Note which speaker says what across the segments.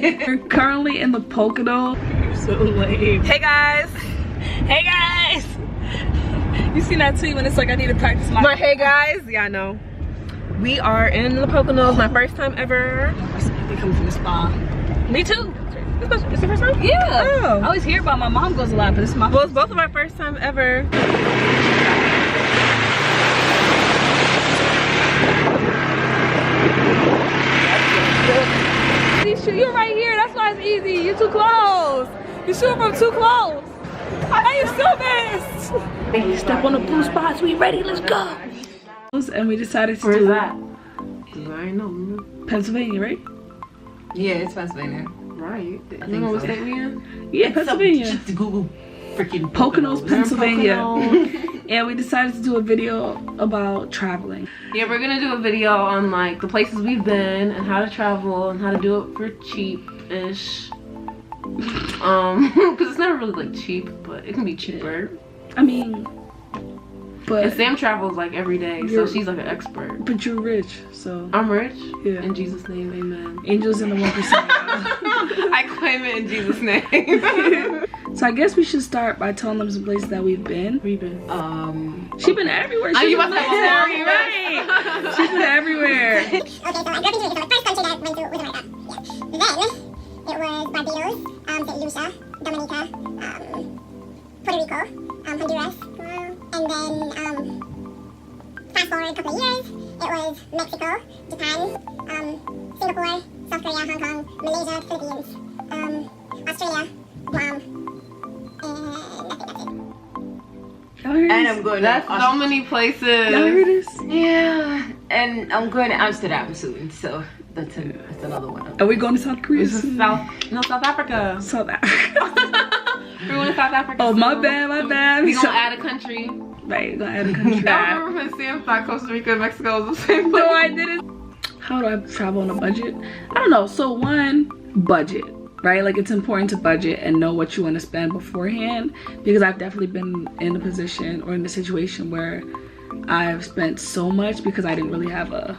Speaker 1: We're currently in the Poconos. You're so lame. Hey guys. Hey guys. You seen that tweet when it's like I need to practice my hey guys? Yeah, I know. We are in the Poconos, my first time ever. They come from the spa. Me too. It's the first time? Yeah. Oh. I always hear about my mom goes a lot, but it's my well, it's both of our first time ever. You're right here. That's why it's easy. You're too close. You shoot from too close. How you still missed? Hey, step on the blue spots. We ready? Let's go. And we decided to do that. I know. Pennsylvania, right?
Speaker 2: Yeah, it's Pennsylvania.
Speaker 1: Right.
Speaker 2: I think what state we in?
Speaker 1: Yeah, Pennsylvania.
Speaker 2: Just to Google freaking
Speaker 1: Poconos, Pennsylvania. And we decided to do a video about traveling. Yeah, we're gonna do a video on like the places we've been and how to travel and how to do it for cheap-ish. Because it's never really like cheap, but it can be cheaper. I mean, but and Sam travels like every day, so she's like an expert. But you're rich, so I'm rich. Yeah. In Jesus' name, amen. Angels in the 1%. I claim it in Jesus' name. So I guess we should start by telling them some places that we've been. Where you been? She's been everywhere. She's been right. She's been everywhere.
Speaker 3: Okay, so the first country that I went to was America. Yeah. Then it was Barbados, St. Lucia, Dominica, Puerto Rico, Honduras, and then fast forward a couple of years, it was Mexico, Japan, Singapore, South Korea, Hong Kong, Malaysia, Philippines, Australia, Guam, and I think that's it.
Speaker 2: And I'm going
Speaker 1: That's
Speaker 2: to
Speaker 1: so many places. Y'all hear this?
Speaker 2: Yeah. And I'm going to Amsterdam soon, so that's another one.
Speaker 1: Are we going to South Korea?
Speaker 2: South Africa.
Speaker 1: South Africa.
Speaker 2: We're going to South Africa.
Speaker 1: Oh, my bad.
Speaker 2: We're gonna add a country.
Speaker 1: Right, we're gonna add a country.
Speaker 2: I remember when Sam thought Costa Rica and Mexico was the same place.
Speaker 1: No, I didn't. How do I travel on a budget? I don't know. So one, budget. Right, like it's important to budget and know what you want to spend beforehand, because I've definitely been in a position or in a situation where I've spent so much because I didn't really have a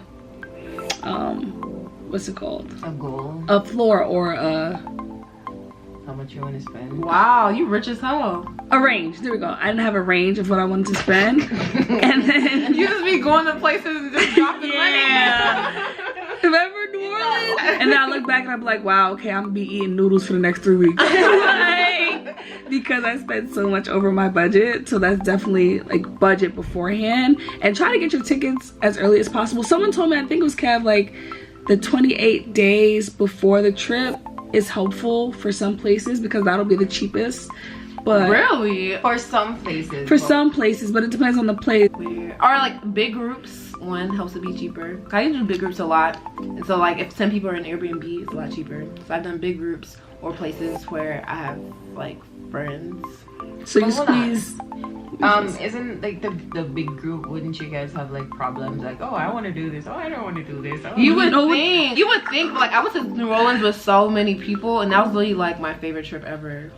Speaker 1: what's it called,
Speaker 2: a goal,
Speaker 1: a floor, or a
Speaker 2: how much you want to spend.
Speaker 1: Wow, you rich as hell. A range. There we go. I didn't have a range of what I wanted to spend. And then you just be going to places and just dropping money. Remember New Orleans? And then I look back and I'm like, wow, okay, I'm gonna be eating noodles for the next 3 weeks. Like, because I spent so much over my budget. So that's definitely like budget beforehand, and try to get your tickets as early as possible. Someone told me, I think it was Kev, like the 28 days before the trip is helpful for some places because that'll be the cheapest. But
Speaker 2: really, for some places.
Speaker 1: For some places, but it depends on the place.
Speaker 4: Or like big groups, one helps to be cheaper. I do big groups a lot, and so like if 10 people are in Airbnb, it's a lot cheaper. So I've done big groups or places where I have like friends.
Speaker 1: So you squeeze.
Speaker 2: Isn't like the big group? Wouldn't you guys have like problems? Like, oh, I want to do this. Oh, I don't want to do this. Oh,
Speaker 4: you would think. Like I went to New Orleans with so many people, and that was really like my favorite trip ever.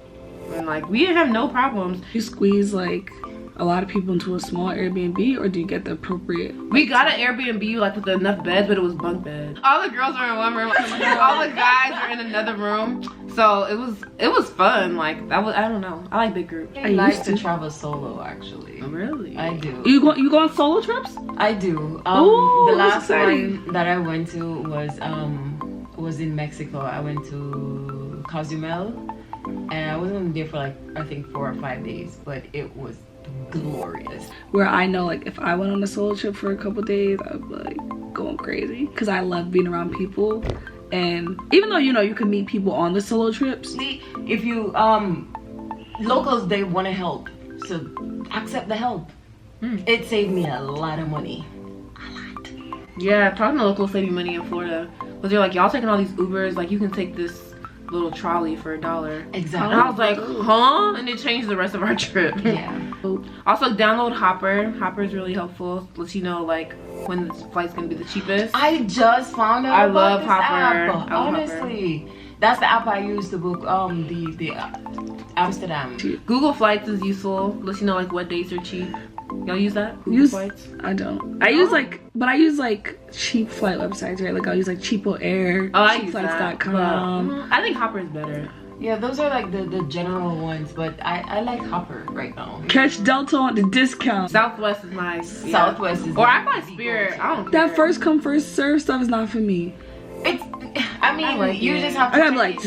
Speaker 4: And like we didn't have no problems.
Speaker 1: You squeeze like a lot of people into a small Airbnb, or do you get the appropriate?
Speaker 4: We got an Airbnb like with enough beds, but it was bunk beds. All the girls were in one room, all the guys were in another room. So it was fun. Like that was, I don't know. I like big groups.
Speaker 2: I like to travel solo actually.
Speaker 4: Oh, really?
Speaker 2: I do.
Speaker 1: You go on solo trips?
Speaker 2: I do.
Speaker 1: Oh,
Speaker 2: the last one that I went to was in Mexico. I went to Cozumel, and I wasn't there for like I think 4 or 5 days, but it was glorious.
Speaker 1: Where I know like if I went on a solo trip for a couple days, I'd be like going crazy because I love being around people. And even though you can meet people on the solo trips,
Speaker 2: if you locals, they want to help, so accept the help. It saved me a lot of money.
Speaker 4: Yeah, talking to locals saved me money in Florida. But they're like, y'all taking all these Ubers, like you can take this little trolley for $1.
Speaker 2: Exactly.
Speaker 4: And I was like, huh? And it changed the rest of our trip.
Speaker 2: Yeah.
Speaker 4: Also download Hopper. Hopper is really helpful. Lets you know like when the flight's gonna be the cheapest.
Speaker 2: I just found out.
Speaker 4: I love Hopper.
Speaker 2: Honestly, that's the app I use to book the Amsterdam.
Speaker 4: Google Flights is useful. Lets you know like what dates are cheap. Y'all use that? Google
Speaker 1: Use
Speaker 4: Flights?
Speaker 1: I don't. I use like cheap flight websites, right? Like I'll use like Cheapo Air,
Speaker 4: Oh, I use that.
Speaker 1: cheapflights.com.
Speaker 4: I think Hopper is better.
Speaker 2: Yeah, those are like the general ones, but I like Hopper right now.
Speaker 1: Catch Delta on the discount.
Speaker 4: Southwest is nice. Yeah.
Speaker 2: Southwest is
Speaker 4: Or I
Speaker 2: like
Speaker 4: buy
Speaker 2: the
Speaker 4: Spirit.
Speaker 2: go-to.
Speaker 4: I don't care.
Speaker 1: That first come first serve stuff is not for me.
Speaker 2: It's, I mean,
Speaker 4: like
Speaker 2: you
Speaker 4: it.
Speaker 2: just have to
Speaker 1: I gotta be
Speaker 2: check
Speaker 1: like,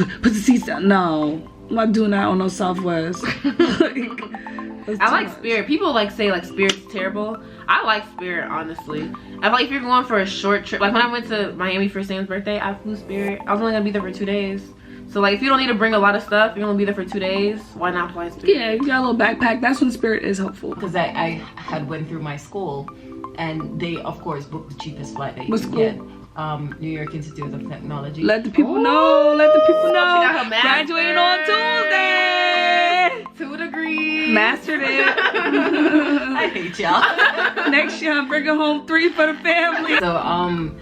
Speaker 2: it.
Speaker 1: put the seats down. No, I'm not doing that on no Southwest.
Speaker 4: I like Spirit. People like say like Spirit's terrible. I like Spirit, honestly. I feel like if you're going for a short trip, like when I went to Miami for Sam's birthday, I flew Spirit. I was only gonna be there for 2 days. So like if you don't need to bring a lot of stuff, you're gonna be there for 2 days, why not fly Spirit?
Speaker 1: Yeah, you got a little backpack. That's when Spirit is helpful.
Speaker 2: Because I had went through my school, and they of course booked the cheapest flight that you
Speaker 1: What's
Speaker 2: could
Speaker 1: school?
Speaker 2: get. New York Institute of Technology.
Speaker 1: Let the people know. Let the people know.
Speaker 4: She got her
Speaker 1: Graduating on Tuesday.
Speaker 4: 2 degrees.
Speaker 1: Mastered it.
Speaker 2: I hate y'all.
Speaker 1: Next year, I'm bringing home 3 for the family.
Speaker 2: So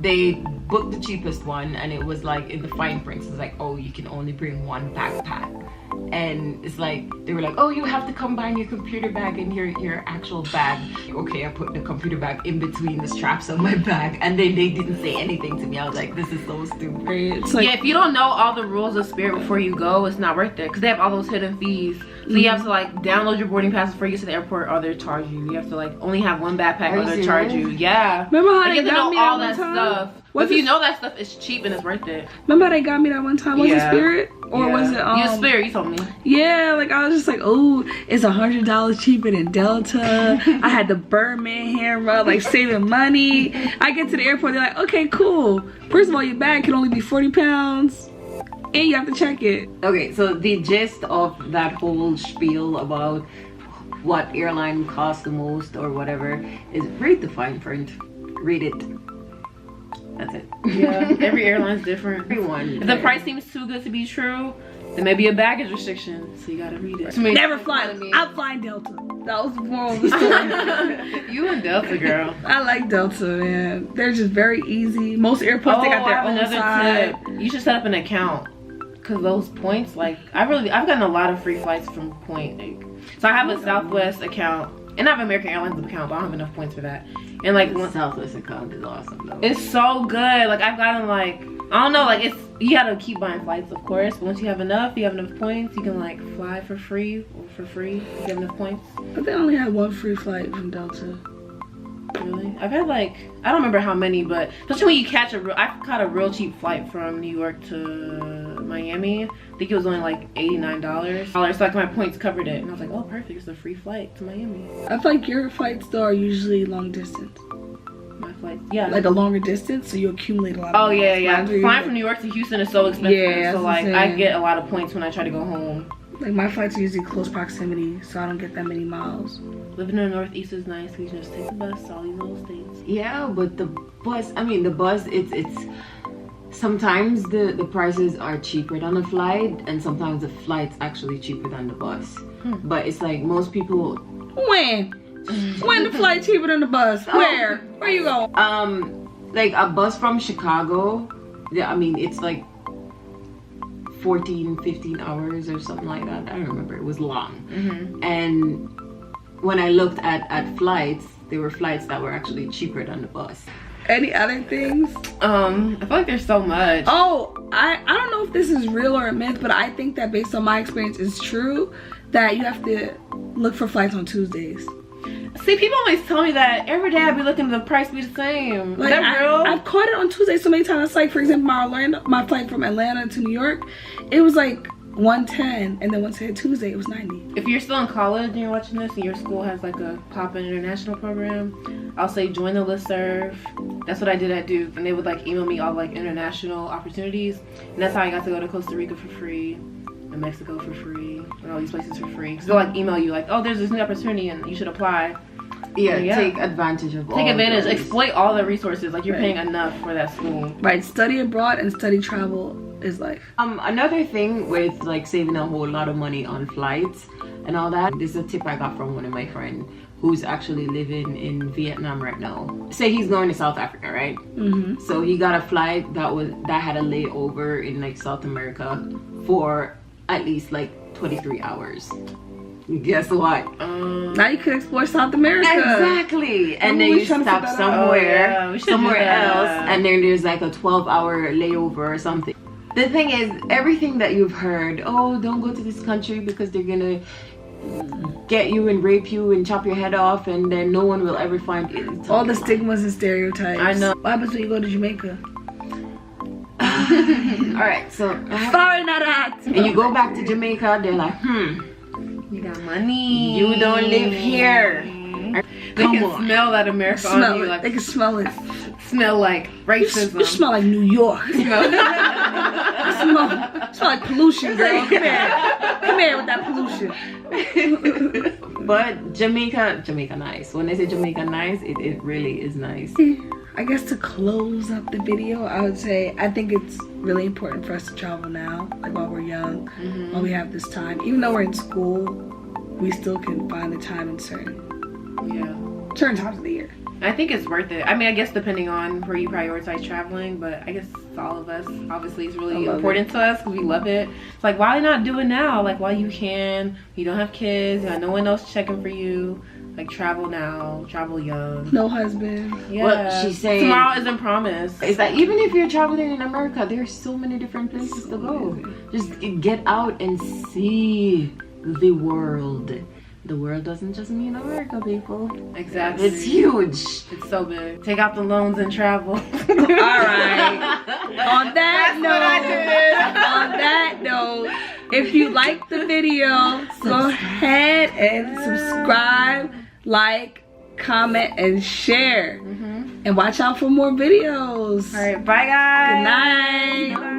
Speaker 2: they booked the cheapest one, and it was like in the fine print, it's like, oh, you can only bring 1 backpack. And it's like they were like, oh, you have to combine your computer bag and your actual bag. Okay, I put the computer bag in between the straps of my bag, and then they didn't say anything to me. I was like, this is so stupid.
Speaker 1: It's like,
Speaker 4: Yeah, if you don't know all the rules of Spirit before you go, it's not worth it because they have all those hidden fees. So you have to like download your boarding pass before you get to the airport, or they charge you. You have to like only have 1 backpack,
Speaker 2: Are
Speaker 4: or
Speaker 2: you
Speaker 4: they charge
Speaker 2: serious?
Speaker 4: you. Yeah.
Speaker 1: remember how
Speaker 4: Like,
Speaker 1: they
Speaker 4: you have to
Speaker 1: got
Speaker 4: know
Speaker 1: me
Speaker 4: all
Speaker 1: that
Speaker 4: that
Speaker 1: one time?
Speaker 4: stuff. But
Speaker 1: Was
Speaker 4: if you
Speaker 1: it-
Speaker 4: know that stuff, it's cheap and it's worth it.
Speaker 1: Remember how they got me that one time? Was it
Speaker 4: Yeah.
Speaker 1: Spirit? Or was it
Speaker 4: You Spirit, you told me.
Speaker 1: Yeah, like I was just like, oh, it's $100 cheaper than Delta. I had the Birdman camera, like saving money. I get to the airport, they're like, okay, cool. First of all, your bag can only be 40 pounds. And you have to check it.
Speaker 5: Okay, so the gist of that whole spiel about what airline costs the most or whatever is read the fine print. Read it. That's it.
Speaker 4: Yeah, every airline's different.
Speaker 5: Everyone.
Speaker 4: If the price seems too good to be true, there may be a baggage restriction, so you gotta read it.
Speaker 1: Never fly. I'm flying Delta. That was the moral of the story.
Speaker 4: You and Delta, girl.
Speaker 1: I like Delta, man. They're just very easy. Most airports, they got their own side.
Speaker 4: tip. You should set up an account. Cause those points, like I've gotten a lot of free flights from Point. Like, so I have a Southwest account and I have an American Airlines account, but I don't have enough points for that. And like
Speaker 5: Southwest account is awesome though.
Speaker 4: it's so good. Like I've gotten like I don't know, like it's you gotta keep buying flights, of course. But once you have enough points, you can like fly for free or for free if you have enough points.
Speaker 1: But they only had 1 free flight from Delta.
Speaker 4: Really? I've had like I don't remember how many, but especially when you catch I caught a real cheap flight from New York to Miami. I think it was only like $89. So like my points covered it, and I was like, oh perfect, it's a free flight to Miami.
Speaker 1: I feel like your flights though are usually long distance.
Speaker 4: My flight, yeah.
Speaker 1: Like a longer distance, so you accumulate a lot of
Speaker 4: Oh yeah,
Speaker 1: miles.
Speaker 4: yeah.
Speaker 1: Mine's really
Speaker 4: Flying from New York to Houston is so expensive.
Speaker 1: Yeah,
Speaker 4: so
Speaker 1: that's
Speaker 4: like
Speaker 1: the
Speaker 4: I
Speaker 1: thing.
Speaker 4: get a lot of points when I try to go home.
Speaker 1: Like my flights are usually close proximity, so I don't get that many miles.
Speaker 4: Living in the Northeast is nice. We just take the bus to all these little states.
Speaker 2: Yeah, but the bus, it's sometimes the prices are cheaper than the flight, and sometimes the flight's actually cheaper than the bus. But it's like most people,
Speaker 1: When the flight cheaper than the bus? Where you going?
Speaker 2: like a bus from Chicago, yeah, I mean, it's like 15 hours or something like that. I don't remember, it was long. And when I looked at flights, there were flights that were actually cheaper than the bus.
Speaker 1: Any other things?
Speaker 4: I feel like there's so much.
Speaker 1: Oh, I don't know if this is real or a myth, but I think that based on my experience, it's true that you have to look for flights on Tuesdays.
Speaker 4: See, people always tell me that every day I be looking, the price be the same.
Speaker 1: Like,
Speaker 4: is that real?
Speaker 1: I've caught it on Tuesday so many times. It's like, for example, my flight from Atlanta to New York, it was like 110, and then once it hit Tuesday, it was 90.
Speaker 4: If you're still in college and you're watching this and your school has like a pop-in international program, I'll say join the listserv. That's what I did at Duke, and they would like email me all like international opportunities, and that's how I got to go to Costa Rica for free, and Mexico for free, and all these places for free. Cause they'll like email you like, oh, there's this new opportunity and you should apply. Yeah.
Speaker 2: Take advantage of
Speaker 4: Take advantage,
Speaker 2: those.
Speaker 4: exploit all the resources. Like you're
Speaker 1: Right.
Speaker 4: paying enough for that school.
Speaker 1: Right, study abroad and study travel is life.
Speaker 2: Another thing with like saving a whole lot of money on flights and all that, this is a tip I got from one of my friends who's actually living in Vietnam right now. Say he's going to South Africa, right? So he got a flight that had a layover in like South America for at least like 23 hours.
Speaker 5: guess what?
Speaker 1: Now you can explore South America.
Speaker 5: Exactly. And then
Speaker 1: Ooh, we
Speaker 5: you
Speaker 1: trying to
Speaker 5: stop
Speaker 1: figure that out.
Speaker 4: Oh, yeah, we should do
Speaker 5: somewhere
Speaker 4: that.
Speaker 5: else, and then there's like a 12-hour layover or something. The thing is, everything that you've heard, oh, don't go to this country because they're gonna get you and rape you and chop your head off, and then no one will ever find it. It's
Speaker 1: All the
Speaker 5: a lie.
Speaker 1: stigmas and stereotypes.
Speaker 4: I know.
Speaker 1: What happens when you go to Jamaica?
Speaker 5: All right, so
Speaker 1: Sorry, not that.
Speaker 5: and you go back to Jamaica, they're like,
Speaker 4: You got money.
Speaker 5: you don't live here.
Speaker 4: They
Speaker 5: Come
Speaker 4: can
Speaker 5: on.
Speaker 4: smell that America on
Speaker 1: Smell
Speaker 4: you.
Speaker 1: it.
Speaker 4: Like,
Speaker 1: They can smell it.
Speaker 4: smell like racism.
Speaker 1: You smell like New York. You smell like pollution, girl. Come here. Come here with that pollution.
Speaker 5: But Jamaica nice. When I say Jamaica nice, it really is nice.
Speaker 1: I guess to close up the video, I would say I think it's really important for us to travel now, like while we're young, while we have this time. Even though we're in school, we still can find the time in certain times of the year.
Speaker 4: I think it's worth it. I mean, I guess depending on where you prioritize traveling, but I guess for all of us, obviously, it's really important to us because we love it. It's like, why not do it now? Like, while you can, you don't have kids, you got no one else checking for you. Like, travel now, travel young.
Speaker 1: No husband.
Speaker 4: Yeah.
Speaker 5: Well, she's saying
Speaker 4: tomorrow isn't promised.
Speaker 5: is that even if you're traveling in America, there's so many different places to go. Just get out and see the world. The world doesn't just mean America, people.
Speaker 4: Exactly.
Speaker 5: It's huge.
Speaker 4: It's so big. Take out the loans and travel.
Speaker 1: All right. On that note, if you like the video, go ahead and subscribe, like, comment, and share. And watch out for more videos.
Speaker 4: All right. Bye, guys.
Speaker 1: Good night.
Speaker 4: Bye.